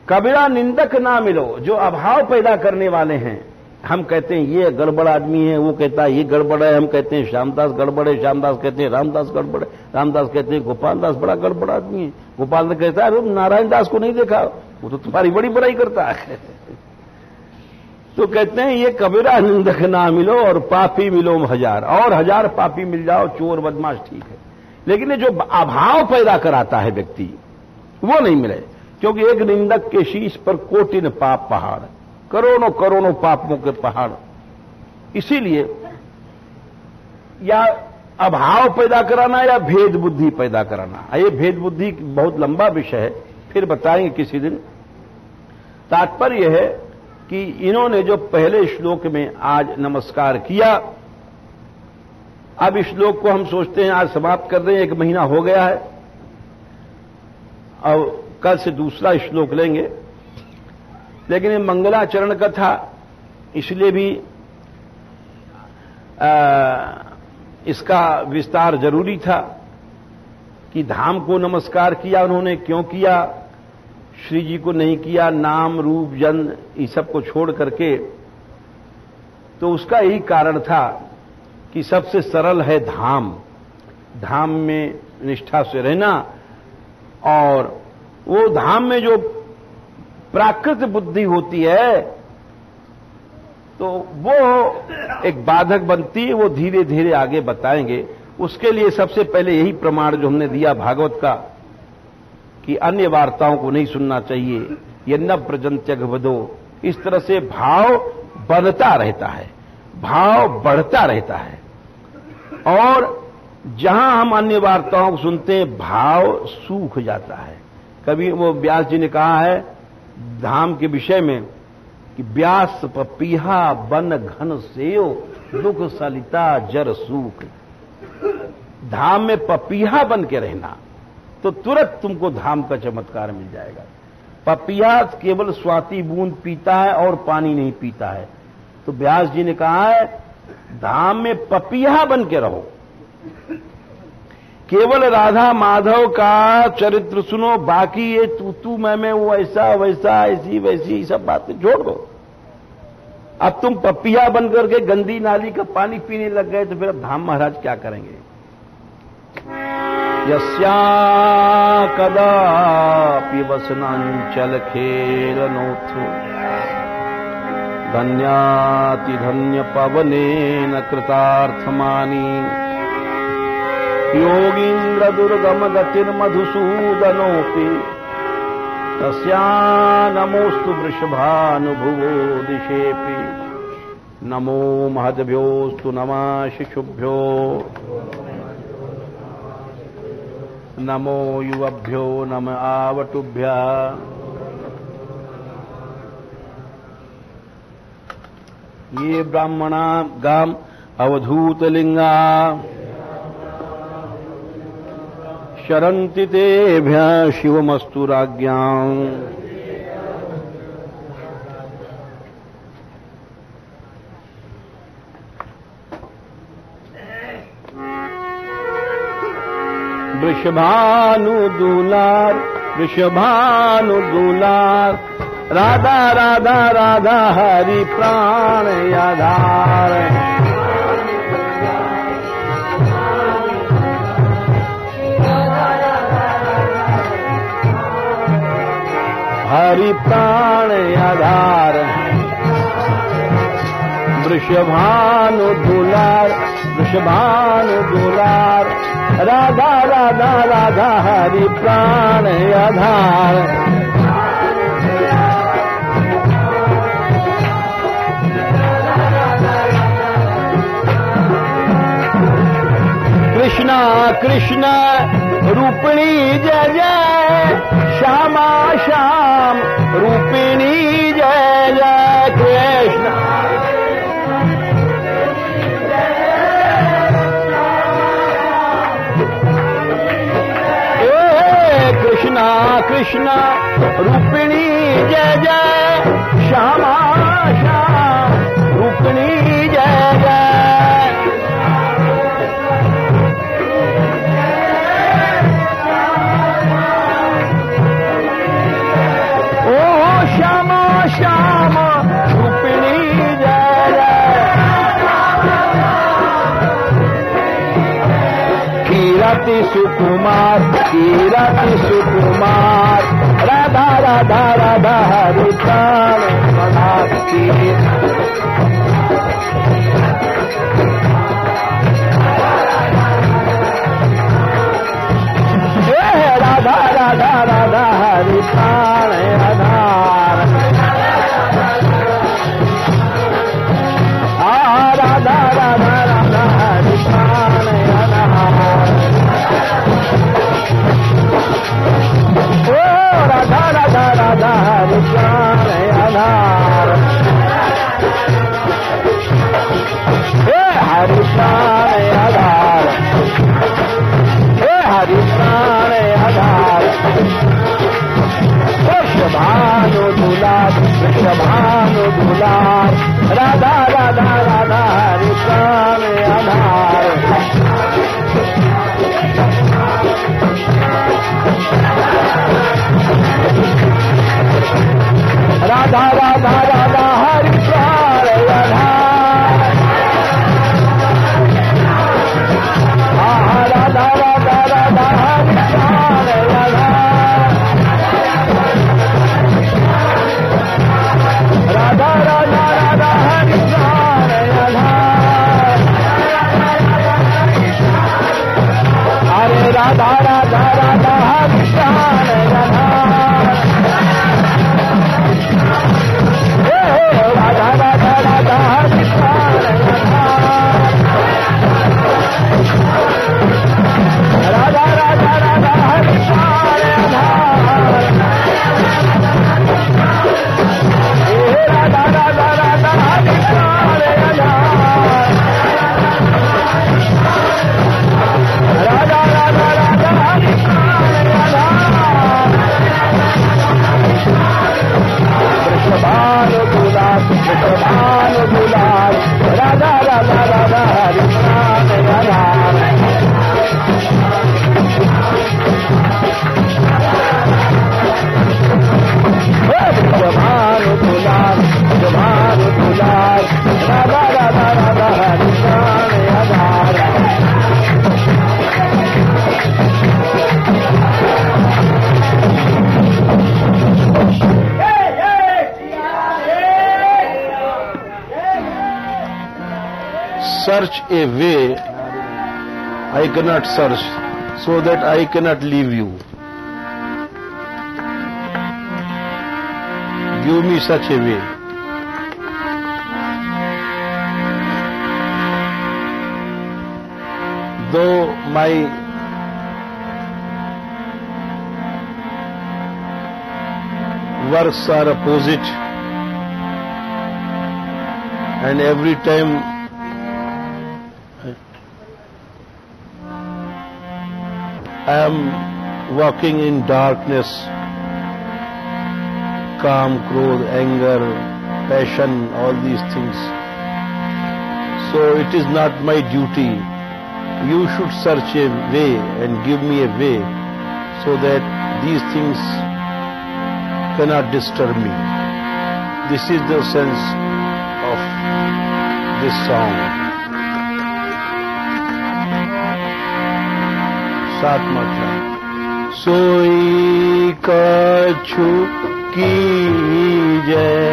कबीरा निंदक ना मिलो, जो अभाव पैदा करने वाले हैं। हम कहते हैं ये गड़बड़ आदमी है, वो कहता है ये गड़बड़ है। हम कहते हैं श्यामदास गड़बड़ है, श्यामदास कहते हैं रामदास गड़बड़ है, रामदास कहते हैं गोपाल दास बड़ा गड़बड़ आदमी है। गोपाल दास कहता है नारायण दास को नहीं देखा, वो तो तुम्हारी बड़ी बुराई करता है। तो कहते हैं ये कबीरा निंदक ना मिलो और पापी मिलो हजार, और हजार पापी मिल जाओ, चोर बदमाश ठीक है, लेकिन ये जो अभाव पैदा कराता है व्यक्ति, वो नहीं मिले। क्योंकि एक निंदक के शीश पर कोटिन पाप पहाड़, करोड़ों करोड़ों पापों के पहाड़। इसीलिए या अभाव पैदा कराना या भेद बुद्धि पैदा कराना, ये भेद बुद्धि बहुत लंबा विषय है, फिर बताएंगे किसी दिन। तात्पर्य है कि इन्होंने जो पहले श्लोक में आज नमस्कार किया, अब इस श्लोक को हम सोचते हैं आज समाप्त कर दें, 1 महीना हो गया है, और कल से दूसरा श्लोक लेंगे। लेकिन ये मंगलाचरण कथा, इसलिए भी इसका विस्तार जरूरी था कि धाम को नमस्कार किया उन्होंने, क्यों किया, श्री जी को नहीं किया, नाम रूप जन इस सब को छोड़ करके। तो उसका यही कारण था कि सबसे सरल है धाम, धाम में निष्ठा से रहना। और वो धाम में जो प्राकृत बुद्धि होती है तो वो एक बाधक बनती है, वो धीरे धीरे आगे बताएंगे। उसके लिए सबसे पहले यही प्रमाण जो हमने दिया भागवत का कि अन्य वार्ताओं को नहीं सुनना चाहिए, ये न प्रजंत्यघवदो। इस तरह से भाव बढ़ता रहता है, भाव बढ़ता रहता है। और जहां हम अन्य वार्ताओं को सुनते हैं भाव सूख जाता है। कभी वो व्यास जी ने कहा है धाम के विषय में कि व्यास पपीहा बन घन सेयो, दुख सलिता जर सूख। धाम में पपीहा बन के रहना तो तुरंत तुमको धाम का चमत्कार मिल जाएगा। पपीहा केवल स्वाति बूंद पीता है और पानी नहीं पीता है। तो व्यास जी ने कहा है धाम में पपीहा बन के रहो, केवल राधा माधव का चरित्र सुनो, बाकी ये तू मैं वो ऐसा वैसा ऐसी वैसी सब बातें छोड़ दो। अब तुम पपीहा बन करके गंदी नाली का पानी पीने लग गए तो फिर अब धाम महाराज क्या करेंगे। यस्या कदापि वसनांचल खेलनोत्सु धन्याति धन्य पवनेन कृतार्थमानी योगीन्द्र दुर्गम गतिर्मधुसूदनोऽपि तस्या नमोस्तु वृषभानुभुवो दिशेऽपि नमो महद्भ्योस्तु नमः शिशुभ्यो नमो युवभ्यो नम आवटुभ्यः। ये ब्राह्मणा गाम अवधूतलिंगा शरन्ति तेभ्यः शिवमस्तु राज्ञाम्। वृषभानुदुलार वृषभानुदुलार राधा राधा राधा हरि प्राण आधार। हरि प्राण आधार वृषभानुदुलार वृषभानुदुलार राधा राधा राधा हरि प्राण आधार। कृष्णा कृष्ण रूपिणी जय जय श्यामा श्याम रूपिणी जय जय कृष्ण। कृष्णा कृष्ण रूपिणी जय जय श्यामा श्याम रूपिणी जय जय। श्याम रूपिणी जय जय। कीरति सुकुमार राधा राधा राधा हरि प्राण आधार। राधा राधा राधा हरि प्राण आधार। राधा राधा राधा हरि प्राण आधार। ओ राधा राधा राधा हरि प्राण आधार। हरि प्राण आधार हरि प्राण आधार। वृषभानुदुलार राधा राधा राधा हरि प्राण आधार। राधा राधा राधा हरि प्राण आधार। राधा राधा राधा हरि प्राण आधार। राधा राधा राधा हरि प्राण आधार। अरे राधा राधा राधा हरि प्राण आधार। राधा राधा राधा हरि प्राण आधार। राधा राधा राधा हरि प्राण आधार। राधा राधा राधा हरि प्राण आधार। राधा राधा राधा हरि प्राण आधार। वृषभानुदुलार राधा राधा राधा हरि प्राण आधार। वृषभानुदुलार राधा राधा राधा हरि प्राण आधार। Search a way I cannot search, so that I cannot leave you. Give me such a way. Though my works are opposite, and every time I am walking in darkness, Kaam, Krodh, anger, passion, all these things. So it is not my duty. You should search a way and give me a way so that these things cannot disturb me. This is the sense of this song. Satma Chand. Soi kachu कीजय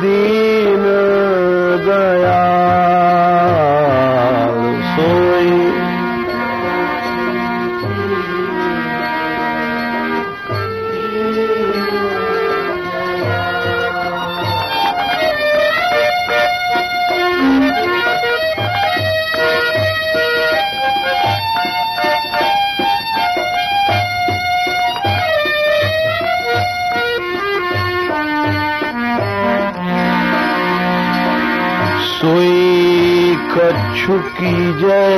Deen Dayal सोई सोई कछु कीजय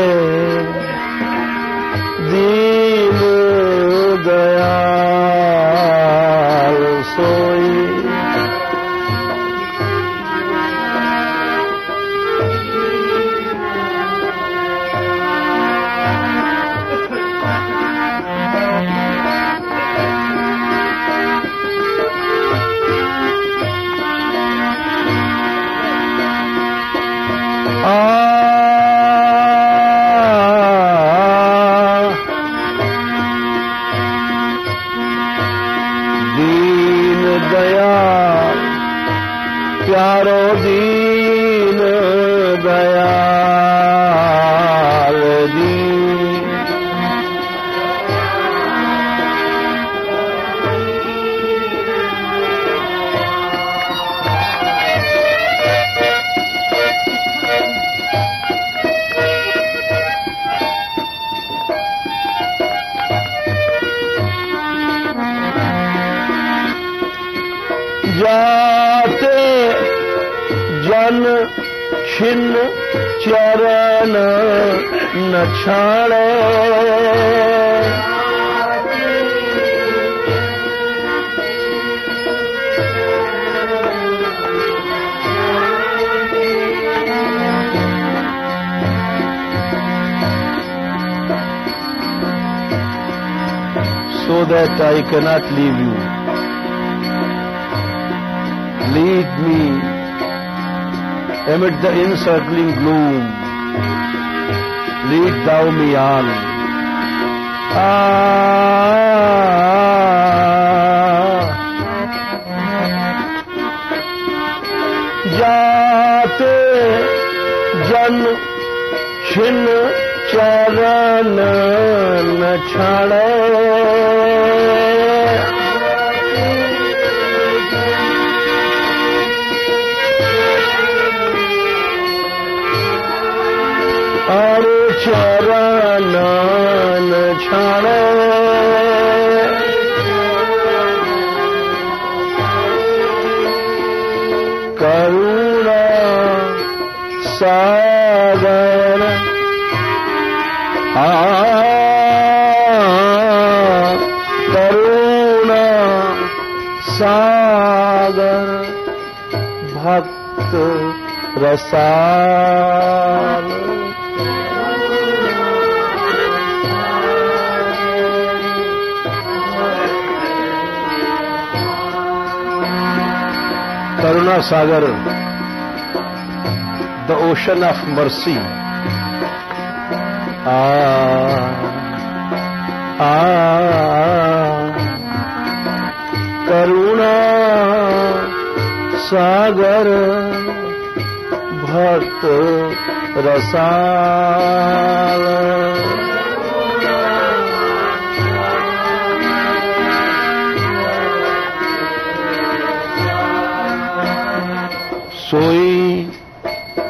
दीन दयाल सोई दीन दयाल प्यारो दीन दयाल दीन जाते जन छिन्न चरण न छाड़े so that I cannot leave you. Lead me amid the encircling gloom. Lead thou me on. जाते जन छिन्न चरण न छाड़े और चरण न छाड़े करुणा सागर करुणा सागर भक्त रसाल Karuna Sagar, the ocean of mercy. Karuna Sagar, Bhakt Rasal.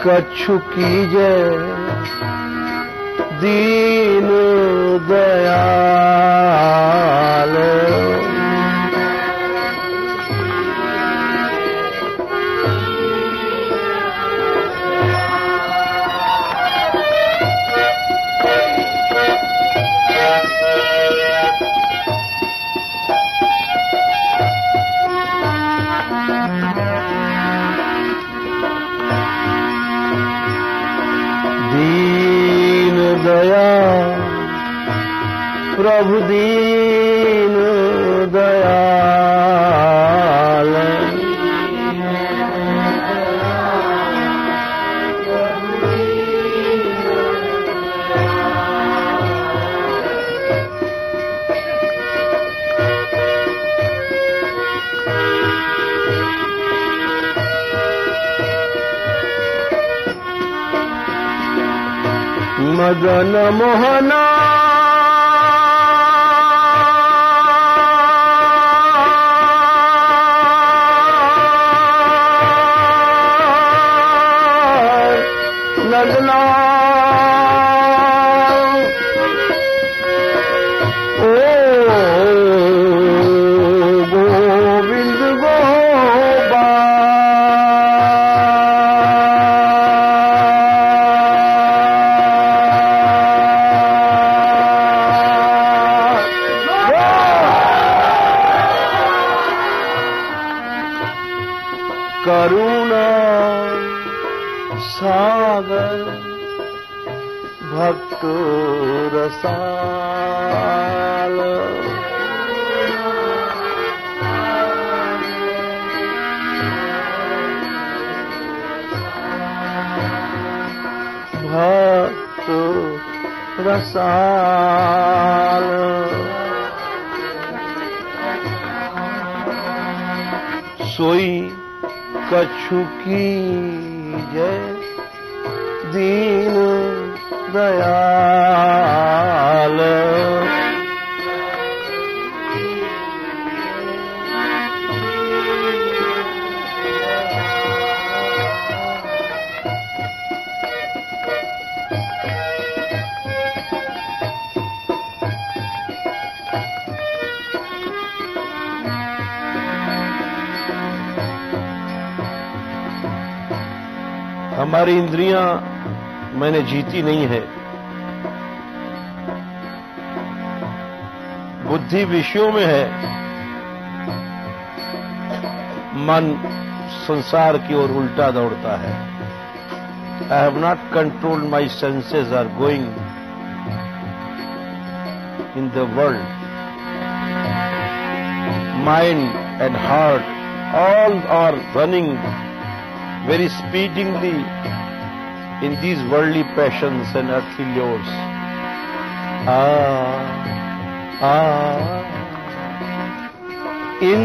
कछु कीजे दीन दयाल। दीन दया प्रभु दीन दयाल। मदन मोहना नदना ओ गोविंद करुणा सागर भक्त रसाल। भक्त रसाल। सोई कछु कीजे दीन दयाल। हमारी इंद्रियां मैंने जीती नहीं है। बुद्धि विषयों में है, मन संसार की ओर उल्टा दौड़ता है। I have not controlled my senses are going in the world. Mind and heart all are running very speedily in these worldly passions and earthly lures. In